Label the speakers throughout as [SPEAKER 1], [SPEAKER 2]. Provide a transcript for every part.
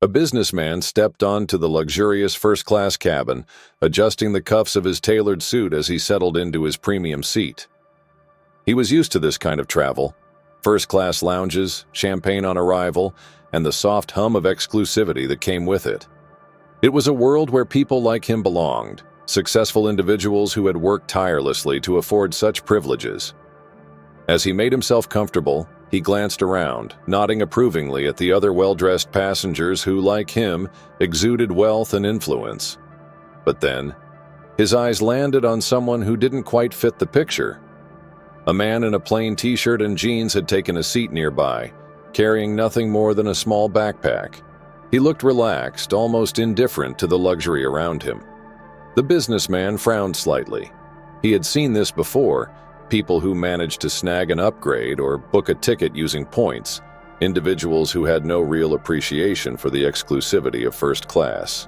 [SPEAKER 1] A businessman stepped onto the luxurious first-class cabin, adjusting the cuffs of his tailored suit as he settled into his premium seat. He was used to this kind of travel: first-class lounges, champagne on arrival, and the soft hum of exclusivity that came with it. It was a world where people like him belonged, successful individuals who had worked tirelessly to afford such privileges. As he made himself comfortable, he glanced around, nodding approvingly at the other well-dressed passengers who, like him, exuded wealth and influence. But then, his eyes landed on someone who didn't quite fit the picture. A man in a plain t-shirt and jeans had taken a seat nearby, carrying nothing more than a small backpack. He looked relaxed, almost indifferent to the luxury around him. The businessman frowned slightly. He had seen this before: people who managed to snag an upgrade or book a ticket using points, individuals who had no real appreciation for the exclusivity of first class.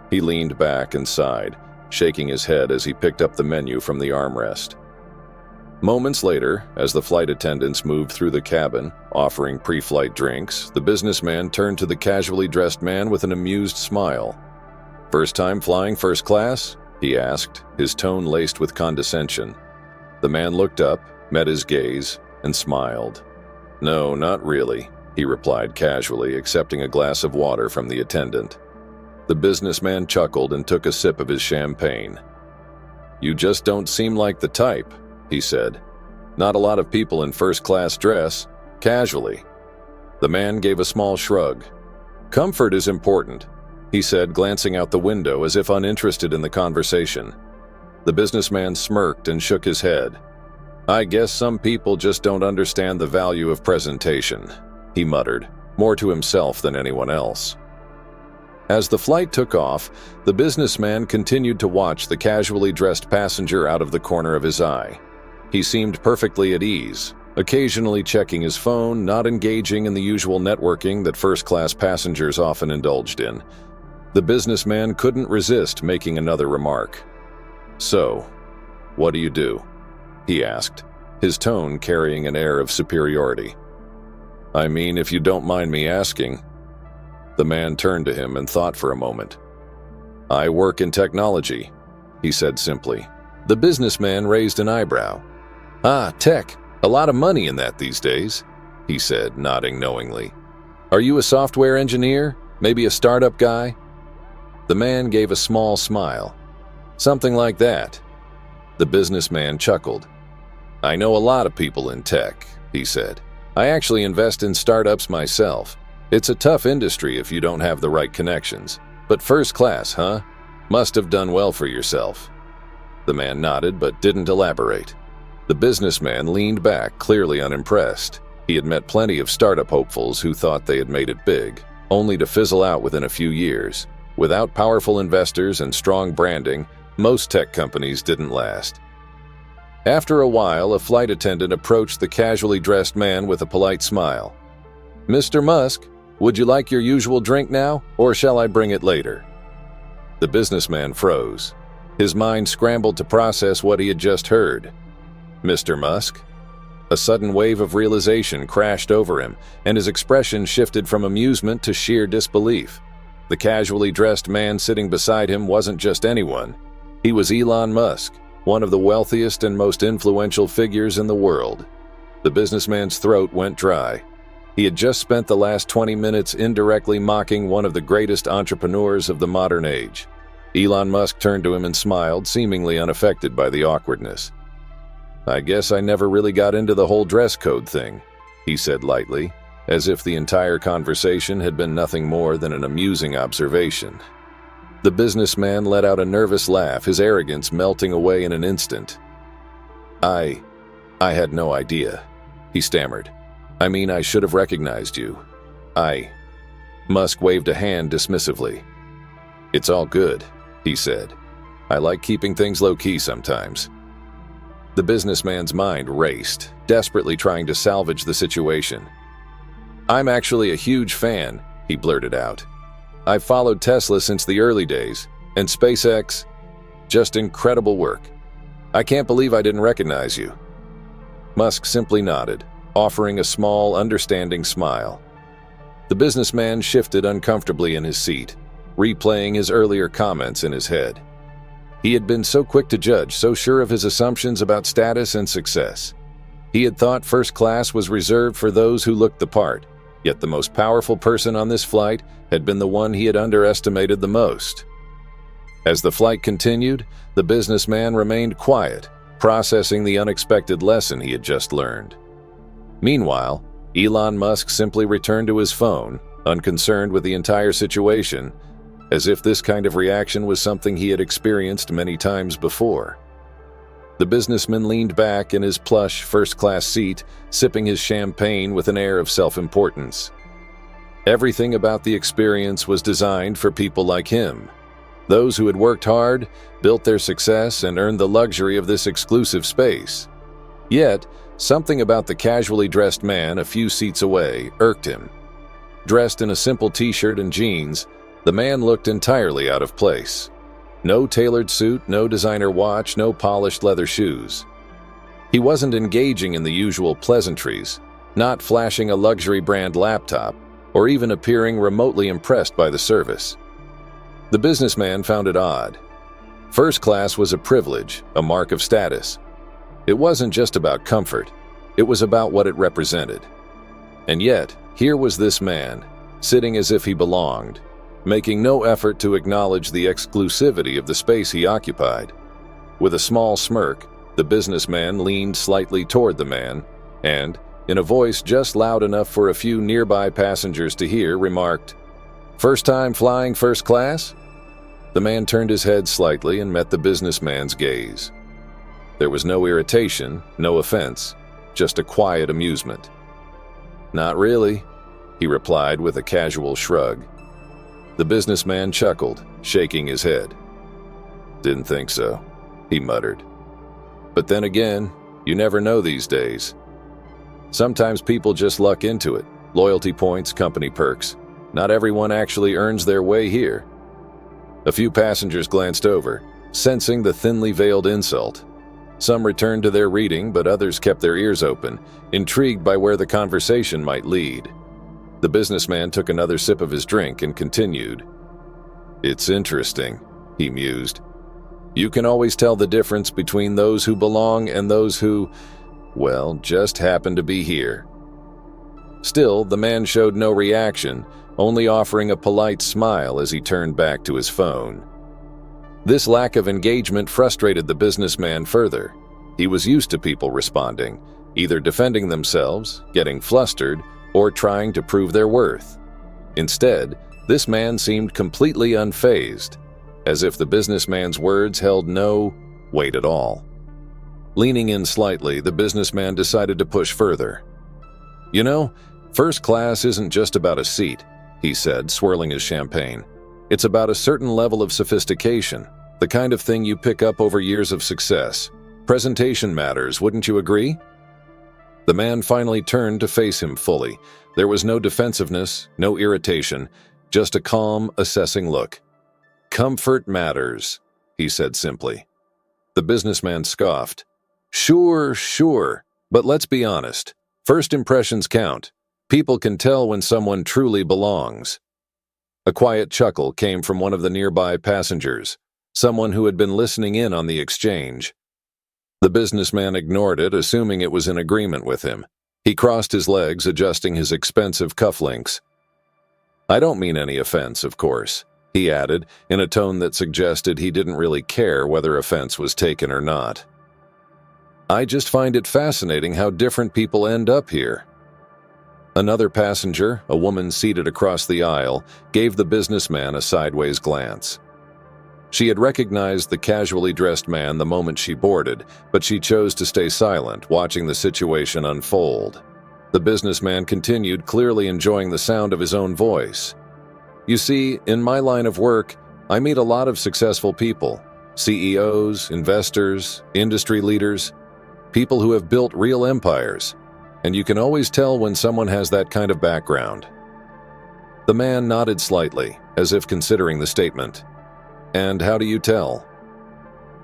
[SPEAKER 1] He leaned back and sighed, shaking his head as he picked up the menu from the armrest. Moments later, as the flight attendants moved through the cabin, offering pre-flight drinks, the businessman turned to the casually dressed man with an amused smile. "First time flying first class?" he asked, his tone laced with condescension. The man looked up, met his gaze, and smiled. "No, not really," he replied casually, accepting a glass of water from the attendant. The businessman chuckled and took a sip of his champagne. "You just don't seem like the type," he said. "Not a lot of people in first-class dress, casually." The man gave a small shrug. "Comfort is important," he said, glancing out the window as if uninterested in the conversation. The businessman smirked and shook his head. "I guess some people just don't understand the value of presentation," he muttered, more to himself than anyone else. As the flight took off, the businessman continued to watch the casually dressed passenger out of the corner of his eye. He seemed perfectly at ease, occasionally checking his phone, not engaging in the usual networking that first-class passengers often indulged in. The businessman couldn't resist making another remark. "So, what do you do?" he asked, his tone carrying an air of superiority. "I mean, if you don't mind me asking." The man turned to him and thought for a moment. "I work in technology," he said simply. The businessman raised an eyebrow. "Ah, tech. A lot of money in that these days," he said, nodding knowingly. "Are you a software engineer? Maybe a startup guy?" The man gave a small smile. "Something like that." The businessman chuckled. "I know a lot of people in tech," he said. "I actually invest in startups myself. It's a tough industry if you don't have the right connections. But first class, huh? Must have done well for yourself." The man nodded but didn't elaborate. The businessman leaned back, clearly unimpressed. He had met plenty of startup hopefuls who thought they had made it big, only to fizzle out within a few years. Without powerful investors and strong branding, most tech companies didn't last. After a while, a flight attendant approached the casually dressed man with a polite smile. "Mr. Musk, would you like your usual drink now, or shall I bring it later?" The businessman froze. His mind scrambled to process what he had just heard. "Mr. Musk?" A sudden wave of realization crashed over him, and his expression shifted from amusement to sheer disbelief. The casually dressed man sitting beside him wasn't just anyone. He was Elon Musk, one of the wealthiest and most influential figures in the world. The businessman's throat went dry. He had just spent the last 20 minutes indirectly mocking one of the greatest entrepreneurs of the modern age. Elon Musk turned to him and smiled, seemingly unaffected by the awkwardness. "I guess I never really got into the whole dress code thing," he said lightly, as if the entire conversation had been nothing more than an amusing observation. The businessman let out a nervous laugh, his arrogance melting away in an instant. I had no idea," he stammered. "I mean, I should have recognized you. Musk waved a hand dismissively. "It's all good," he said. "I like keeping things low-key sometimes." The businessman's mind raced, desperately trying to salvage the situation. "I'm actually a huge fan," he blurted out. "I've followed Tesla since the early days, and SpaceX. Just incredible work. I can't believe I didn't recognize you." Musk simply nodded, offering a small, understanding smile. The businessman shifted uncomfortably in his seat, replaying his earlier comments in his head. He had been so quick to judge, so sure of his assumptions about status and success. He had thought first class was reserved for those who looked the part, yet the most powerful person on this flight had been the one he had underestimated the most. As the flight continued, the businessman remained quiet, processing the unexpected lesson he had just learned. Meanwhile, Elon Musk simply returned to his phone, unconcerned with the entire situation, as if this kind of reaction was something he had experienced many times before. The businessman leaned back in his plush first-class seat, sipping his champagne with an air of self-importance. Everything about the experience was designed for people like him, those who had worked hard, built their success, and earned the luxury of this exclusive space. Yet, something about the casually dressed man a few seats away irked him. Dressed in a simple t-shirt and jeans, the man looked entirely out of place. No tailored suit, no designer watch, no polished leather shoes. He wasn't engaging in the usual pleasantries, not flashing a luxury brand laptop, or even appearing remotely impressed by the service. The businessman found it odd. First class was a privilege, a mark of status. It wasn't just about comfort, it was about what it represented. And yet, here was this man, sitting as if he belonged, making no effort to acknowledge the exclusivity of the space he occupied. With a small smirk, the businessman leaned slightly toward the man and, in a voice just loud enough for a few nearby passengers to hear, remarked, "First time flying first class?" The man turned his head slightly and met the businessman's gaze. There was no irritation, no offense, just a quiet amusement. "Not really," he replied with a casual shrug. The businessman chuckled, shaking his head. "Didn't think so," he muttered. "But then again, you never know these days. Sometimes people just luck into it. Loyalty points, company perks. Not everyone actually earns their way here." A few passengers glanced over, sensing the thinly veiled insult. Some returned to their reading, but others kept their ears open, intrigued by where the conversation might lead. The businessman took another sip of his drink and continued. "It's interesting," he mused. "You can always tell the difference between those who belong and those who, well, just happen to be here." Still, the man showed no reaction, only offering a polite smile as he turned back to his phone. This lack of engagement frustrated the businessman further. He was used to people responding, either defending themselves, getting flustered, or trying to prove their worth. Instead, this man seemed completely unfazed, as if the businessman's words held no weight at all. Leaning in slightly, the businessman decided to push further. "You know, first class isn't just about a seat," he said, swirling his champagne. "It's about a certain level of sophistication, the kind of thing you pick up over years of success. Presentation matters, wouldn't you agree?" The man finally turned to face him fully. There was no defensiveness, no irritation, just a calm, assessing look. "Comfort matters," he said simply. The businessman scoffed. Sure, but let's be honest. First impressions count. People can tell when someone truly belongs." A quiet chuckle came from one of the nearby passengers, someone who had been listening in on the exchange. The businessman ignored it, assuming it was in agreement with him. He crossed his legs, adjusting his expensive cufflinks. "I don't mean any offense, of course," he added, in a tone that suggested he didn't really care whether offense was taken or not. "I just find it fascinating how different people end up here." Another passenger, a woman seated across the aisle, gave the businessman a sideways glance. She had recognized the casually dressed man the moment she boarded, but she chose to stay silent, watching the situation unfold. The businessman continued, clearly enjoying the sound of his own voice. "You see, in my line of work, I meet a lot of successful people. CEOs, investors, industry leaders, people who have built real empires. And you can always tell when someone has that kind of background." The man nodded slightly, as if considering the statement. "And how do you tell?"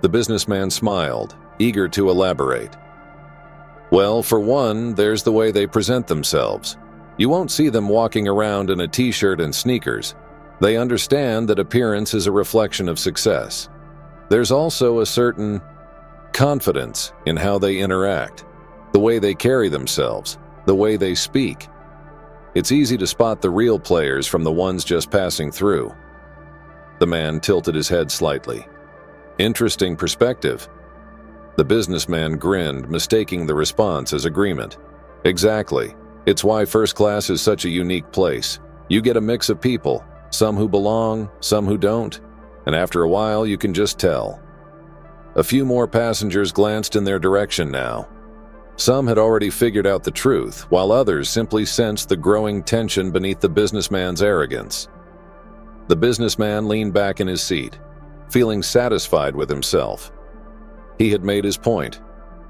[SPEAKER 1] The businessman smiled, eager to elaborate. "Well, for one, there's the way they present themselves. You won't see them walking around in a t-shirt and sneakers. They understand that appearance is a reflection of success. There's also a certain confidence in how they interact, the way they carry themselves, the way they speak. It's easy to spot the real players from the ones just passing through. The man tilted his head slightly. Interesting perspective. The businessman grinned, mistaking the response as agreement. Exactly. It's why first class is such a unique place. You get a mix of people, some who belong, some who don't, and after a while you can just tell. A few more passengers glanced in their direction now. Some had already figured out the truth, while others simply sensed the growing tension beneath the businessman's arrogance. The businessman leaned back in his seat, feeling satisfied with himself. He had made his point.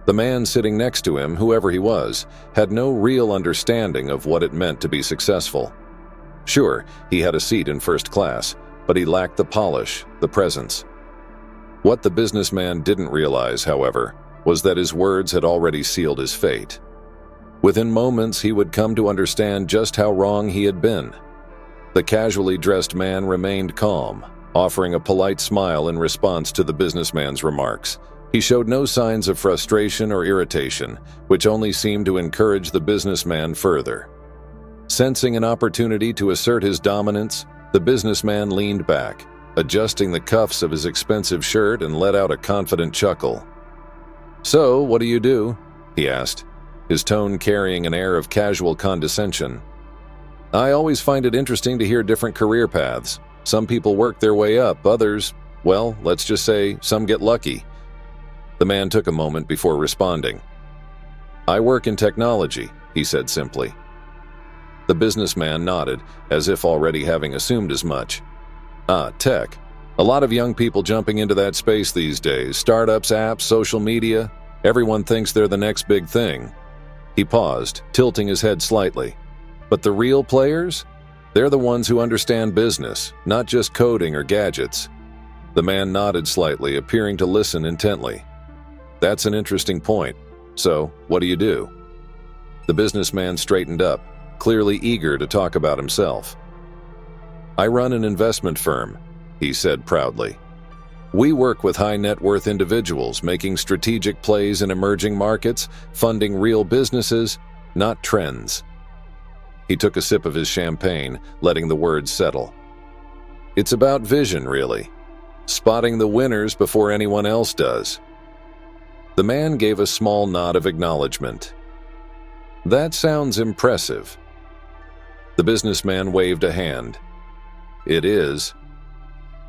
[SPEAKER 1] The man sitting next to him, whoever he was, had no real understanding of what it meant to be successful. Sure, he had a seat in first class, but he lacked the polish, the presence. What the businessman didn't realize, however, was that his words had already sealed his fate. Within moments, he would come to understand just how wrong he had been. The casually dressed man remained calm, offering a polite smile in response to the businessman's remarks. He showed no signs of frustration or irritation, which only seemed to encourage the businessman further. Sensing an opportunity to assert his dominance, the businessman leaned back, adjusting the cuffs of his expensive shirt and let out a confident chuckle. "So, what do you do?" he asked, his tone carrying an air of casual condescension. "I always find it interesting to hear different career paths. Some people work their way up, others, well, let's just say some get lucky." The man took a moment before responding. "I work in technology," he said simply. The businessman nodded, as if already having assumed as much. "Ah, tech. A lot of young people jumping into that space these days. Startups, apps, social media. Everyone thinks they're the next big thing." He paused, tilting his head slightly. "But the real players? They're the ones who understand business, not just coding or gadgets." The man nodded slightly, appearing to listen intently. "That's an interesting point. So, what do you do?" The businessman straightened up, clearly eager to talk about himself. "I run an investment firm," he said proudly. "We work with high-net-worth individuals, making strategic plays in emerging markets, funding real businesses, not trends." He took a sip of his champagne, letting the words settle. "It's about vision, really. Spotting the winners before anyone else does." The man gave a small nod of acknowledgement. "That sounds impressive." The businessman waved a hand. "It is.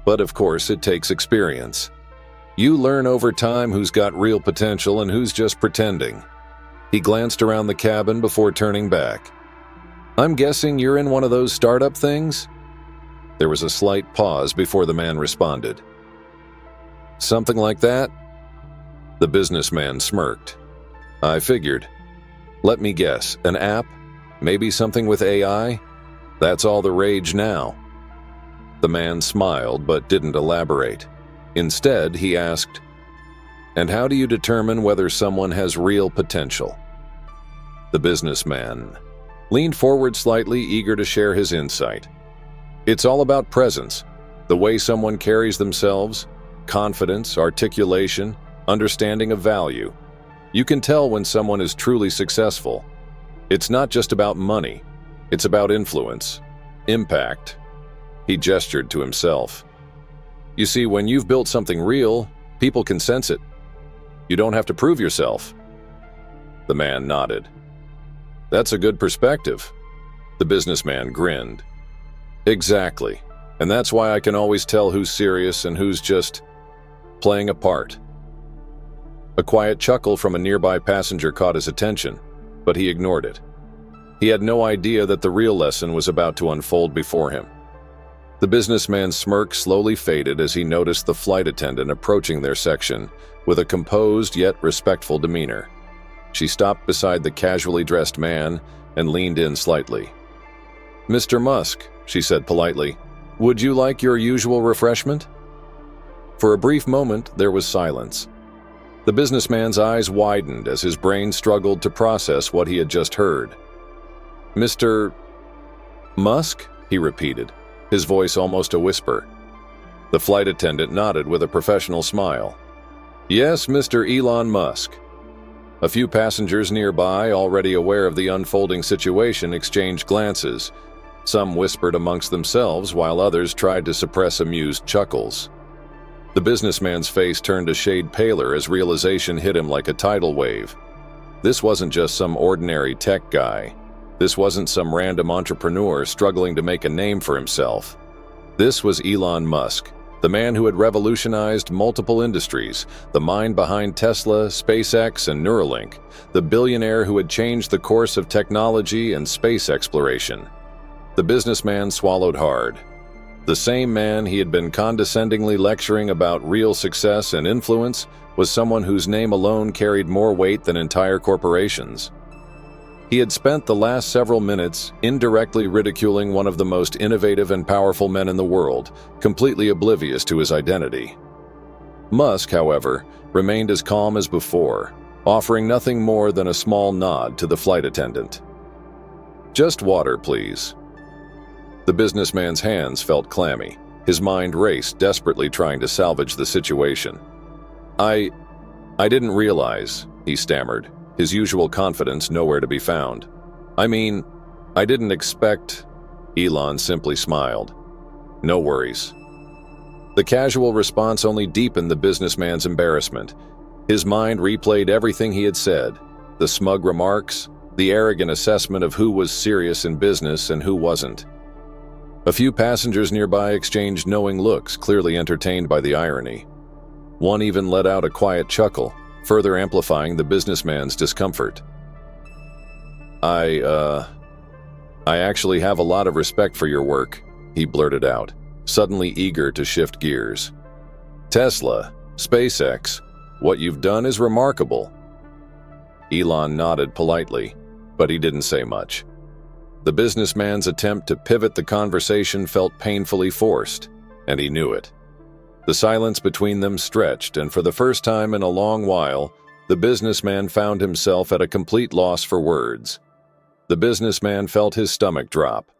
[SPEAKER 1] But of course it takes experience. You learn over time who's got real potential and who's just pretending." He glanced around the cabin before turning back. "I'm guessing you're in one of those startup things?" There was a slight pause before the man responded. "Something like that?" The businessman smirked. "I figured. Let me guess, an app? Maybe something with AI? That's all the rage now." The man smiled but didn't elaborate. Instead, he asked, "And how do you determine whether someone has real potential?" The businessman leaned forward slightly, eager to share his insight. "It's all about presence, the way someone carries themselves, confidence, articulation, understanding of value. You can tell when someone is truly successful. It's not just about money. It's about influence, impact." He gestured to himself. "You see, when you've built something real, people can sense it. You don't have to prove yourself." The man nodded. "That's a good perspective." The businessman grinned. "Exactly. And that's why I can always tell who's serious and who's just playing a part." A quiet chuckle from a nearby passenger caught his attention, but he ignored it. He had no idea that the real lesson was about to unfold before him. The businessman's smirk slowly faded as he noticed the flight attendant approaching their section with a composed yet respectful demeanor. She stopped beside the casually dressed man and leaned in slightly. "Mr. Musk," she said politely, "would you like your usual refreshment?" For a brief moment, there was silence. The businessman's eyes widened as his brain struggled to process what he had just heard. Mr. Musk? He repeated, his voice almost a whisper. The flight attendant nodded with a professional smile. Yes, Mr. Elon Musk. A few passengers nearby, already aware of the unfolding situation, exchanged glances. Some whispered amongst themselves, while others tried to suppress amused chuckles. The businessman's face turned a shade paler as realization hit him like a tidal wave. This wasn't just some ordinary tech guy. This wasn't some random entrepreneur struggling to make a name for himself. This was Elon Musk, the man who had revolutionized multiple industries, the mind behind Tesla, SpaceX, and Neuralink, the billionaire who had changed the course of technology and space exploration. The businessman swallowed hard. The same man he had been condescendingly lecturing about real success and influence was someone whose name alone carried more weight than entire corporations. He had spent the last several minutes indirectly ridiculing one of the most innovative and powerful men in the world, completely oblivious to his identity. Musk, however, remained as calm as before, offering nothing more than a small nod to the flight attendant. Just water, please. The businessman's hands felt clammy. His mind raced, desperately trying to salvage the situation. I didn't realize, he stammered, his usual confidence nowhere to be found. I didn't expect. Elon simply smiled. No worries. The casual response only deepened the businessman's embarrassment. His mind replayed everything he had said, the smug remarks, the arrogant assessment of who was serious in business and who wasn't. A few passengers nearby exchanged knowing looks, clearly entertained by the irony. One even let out a quiet chuckle, further amplifying the businessman's discomfort. I actually have a lot of respect for your work, he blurted out, suddenly eager to shift gears. Tesla, SpaceX, what you've done is remarkable. Elon nodded politely, but he didn't say much. The businessman's attempt to pivot the conversation felt painfully forced, and he knew it. The silence between them stretched, and for the first time in a long while, the businessman found himself at a complete loss for words. The businessman felt his stomach drop.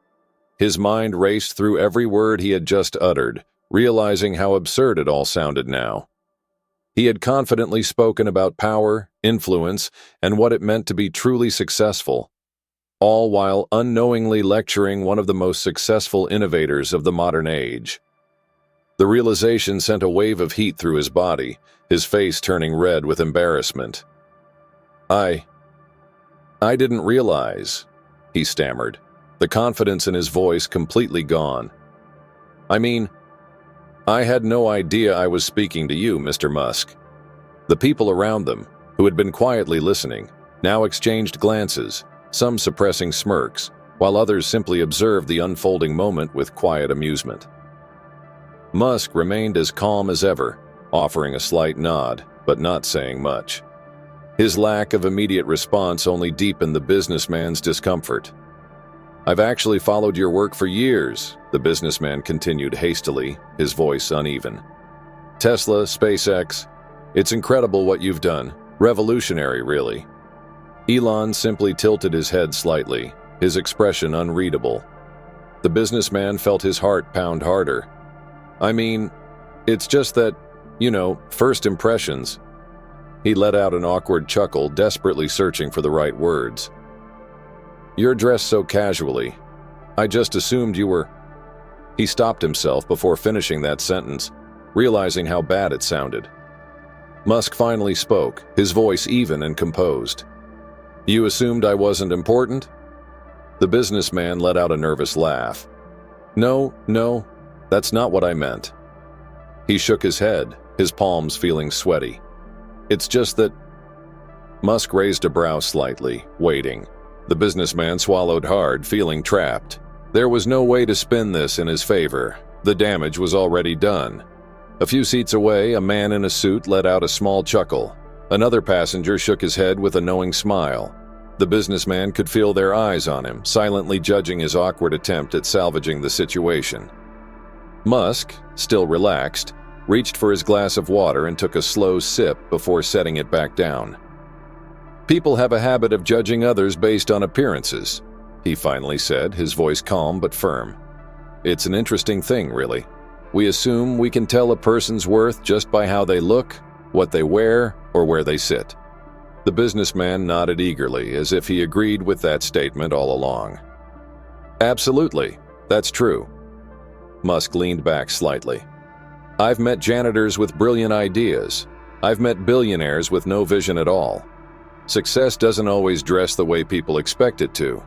[SPEAKER 1] His mind raced through every word he had just uttered, realizing how absurd it all sounded now. He had confidently spoken about power, influence, and what it meant to be truly successful, all while unknowingly lecturing one of the most successful innovators of the modern age. The realization sent a wave of heat through his body, his face turning red with embarrassment. I didn't realize, he stammered, the confidence in his voice completely gone. I had no idea I was speaking to you, Mr. Musk. The people around them, who had been quietly listening, now exchanged glances, some suppressing smirks, while others simply observed the unfolding moment with quiet amusement. Musk remained as calm as ever, offering a slight nod, but not saying much. His lack of immediate response only deepened the businessman's discomfort. I've actually followed your work for years, the businessman continued hastily, his voice uneven. Tesla, SpaceX, it's incredible what you've done. Revolutionary, really. Elon simply tilted his head slightly, his expression unreadable. The businessman felt his heart pound harder. It's just that, first impressions. He let out an awkward chuckle, desperately searching for the right words. You're dressed so casually. I just assumed you were. He stopped himself before finishing that sentence, realizing how bad it sounded. Musk finally spoke, his voice even and composed. You assumed I wasn't important? The businessman let out a nervous laugh. No, that's not what I meant. He shook his head, his palms feeling sweaty. It's just that. Musk raised a brow slightly, waiting. The businessman swallowed hard, feeling trapped. There was no way to spin this in his favor. The damage was already done. A few seats away, a man in a suit let out a small chuckle. Another passenger shook his head with a knowing smile. The businessman could feel their eyes on him, silently judging his awkward attempt at salvaging the situation. Musk, still relaxed, reached for his glass of water and took a slow sip before setting it back down. People have a habit of judging others based on appearances. he finally said, his voice calm but firm. "It's an interesting thing, really. We assume we can tell a person's worth just by how they look, what they wear, or where they sit." The businessman nodded eagerly, as if he agreed with that statement all along. "Absolutely, that's true." Musk leaned back slightly. "I've met janitors with brilliant ideas. I've met billionaires with no vision at all. Success doesn't always dress the way people expect it to."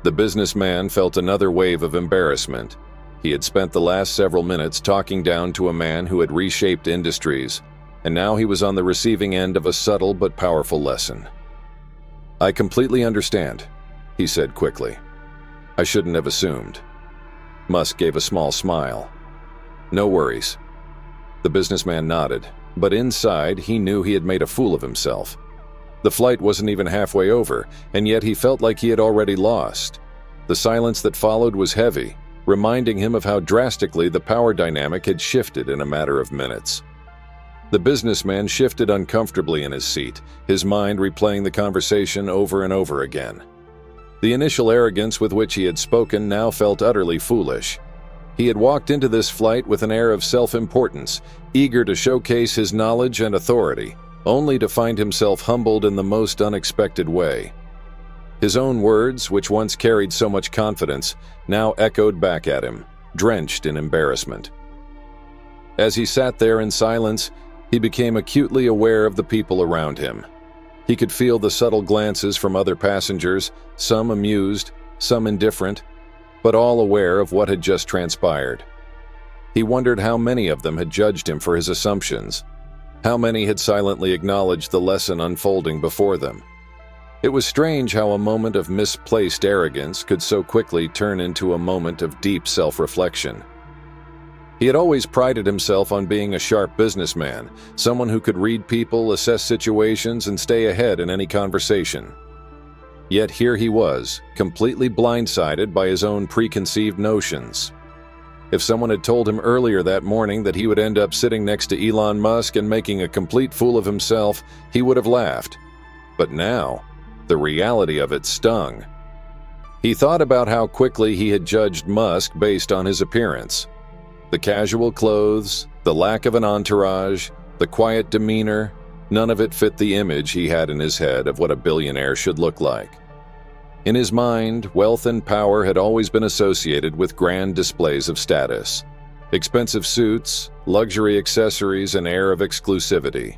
[SPEAKER 1] The businessman felt another wave of embarrassment. He had spent the last several minutes talking down to a man who had reshaped industries, and now he was on the receiving end of a subtle but powerful lesson. "I completely understand," he said quickly. "I shouldn't have assumed." Musk gave a small smile. "No worries." The businessman nodded, but inside he knew he had made a fool of himself. The flight wasn't even halfway over, and yet he felt like he had already lost. The silence that followed was heavy, reminding him of how drastically the power dynamic had shifted in a matter of minutes. The businessman shifted uncomfortably in his seat, his mind replaying the conversation over and over again. The initial arrogance with which he had spoken now felt utterly foolish. He had walked into this flight with an air of self-importance, eager to showcase his knowledge and authority, only to find himself humbled in the most unexpected way. His own words, which once carried so much confidence, now echoed back at him, drenched in embarrassment. As he sat there in silence, he became acutely aware of the people around him. He could feel the subtle glances from other passengers, some amused, some indifferent, but all aware of what had just transpired. He wondered how many of them had judged him for his assumptions. How many had silently acknowledged the lesson unfolding before them? It was strange how a moment of misplaced arrogance could so quickly turn into a moment of deep self-reflection. He had always prided himself on being a sharp businessman, someone who could read people, assess situations, and stay ahead in any conversation. Yet here he was, completely blindsided by his own preconceived notions. If someone had told him earlier that morning that he would end up sitting next to Elon Musk and making a complete fool of himself, he would have laughed. But now, the reality of it stung. He thought about how quickly he had judged Musk based on his appearance. The casual clothes, the lack of an entourage, the quiet demeanor, none of it fit the image he had in his head of what a billionaire should look like. In his mind, wealth and power had always been associated with grand displays of status, expensive suits, luxury accessories, and air of exclusivity.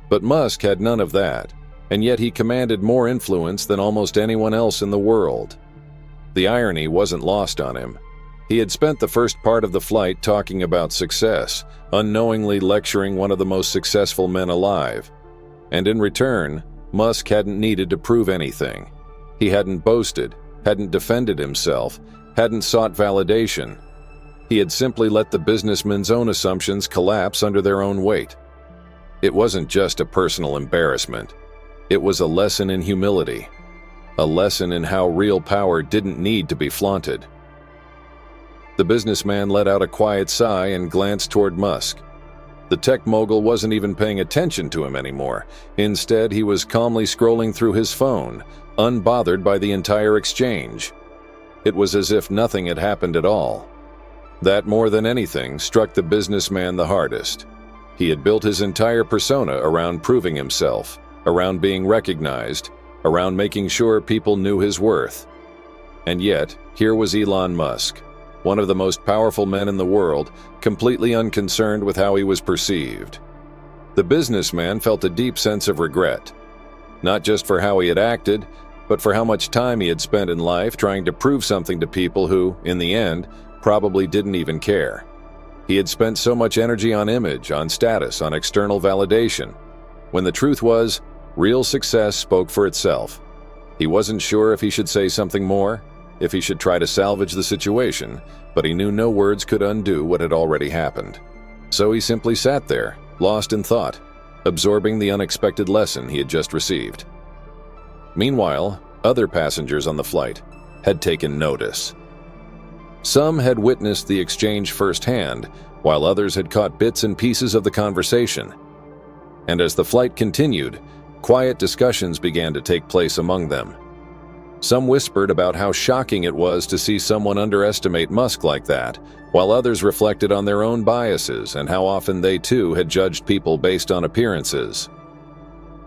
[SPEAKER 1] But Musk had none of that, and yet he commanded more influence than almost anyone else in the world. The irony wasn't lost on him. He had spent the first part of the flight talking about success, unknowingly lecturing one of the most successful men alive. And in return, Musk hadn't needed to prove anything. He hadn't boasted, hadn't defended himself, hadn't sought validation. He had simply let the businessman's own assumptions collapse under their own weight. It wasn't just a personal embarrassment. It was a lesson in humility, a lesson in how real power didn't need to be flaunted. The businessman let out a quiet sigh and glanced toward Musk. The tech mogul wasn't even paying attention to him anymore. Instead, he was calmly scrolling through his phone, unbothered by the entire exchange. It was as if nothing had happened at all. That, more than anything, struck the businessman the hardest. He had built his entire persona around proving himself, around being recognized, around making sure people knew his worth. And yet, here was Elon Musk, one of the most powerful men in the world, completely unconcerned with how he was perceived. The businessman felt a deep sense of regret, not just for how he had acted, but for how much time he had spent in life trying to prove something to people who, in the end, probably didn't even care. He had spent so much energy on image, on status, on external validation, when the truth was, real success spoke for itself. He wasn't sure if he should say something more, if he should try to salvage the situation, but he knew no words could undo what had already happened. So he simply sat there, lost in thought, absorbing the unexpected lesson he had just received. Meanwhile, other passengers on the flight had taken notice. Some had witnessed the exchange firsthand, while others had caught bits and pieces of the conversation. And as the flight continued, quiet discussions began to take place among them. Some whispered about how shocking it was to see someone underestimate Musk like that, while others reflected on their own biases and how often they too had judged people based on appearances.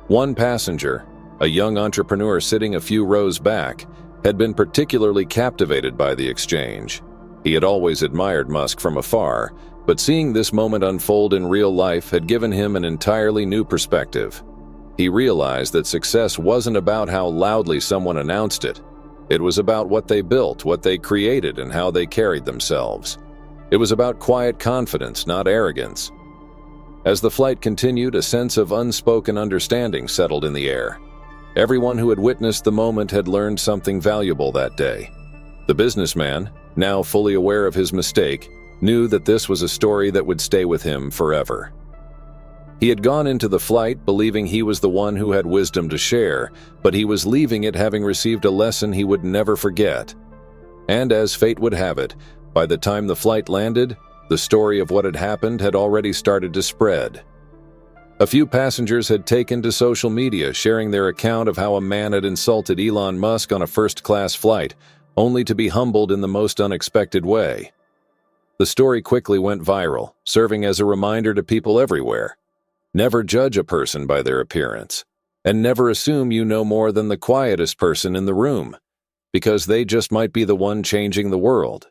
[SPEAKER 1] One passenger, a young entrepreneur sitting a few rows back, had been particularly captivated by the exchange. He had always admired Musk from afar, but seeing this moment unfold in real life had given him an entirely new perspective. He realized that success wasn't about how loudly someone announced it. It was about what they built, what they created, and how they carried themselves. It was about quiet confidence, not arrogance. As the flight continued, a sense of unspoken understanding settled in the air. Everyone who had witnessed the moment had learned something valuable that day. The businessman, now fully aware of his mistake, knew that this was a story that would stay with him forever. He had gone into the flight believing he was the one who had wisdom to share, but he was leaving it having received a lesson he would never forget. And as fate would have it, by the time the flight landed, the story of what had happened had already started to spread. A few passengers had taken to social media, sharing their account of how a man had insulted Elon Musk on a first-class flight, only to be humbled in the most unexpected way. The story quickly went viral, serving as a reminder to people everywhere. Never judge a person by their appearance, and never assume you know more than the quietest person in the room, because they just might be the one changing the world.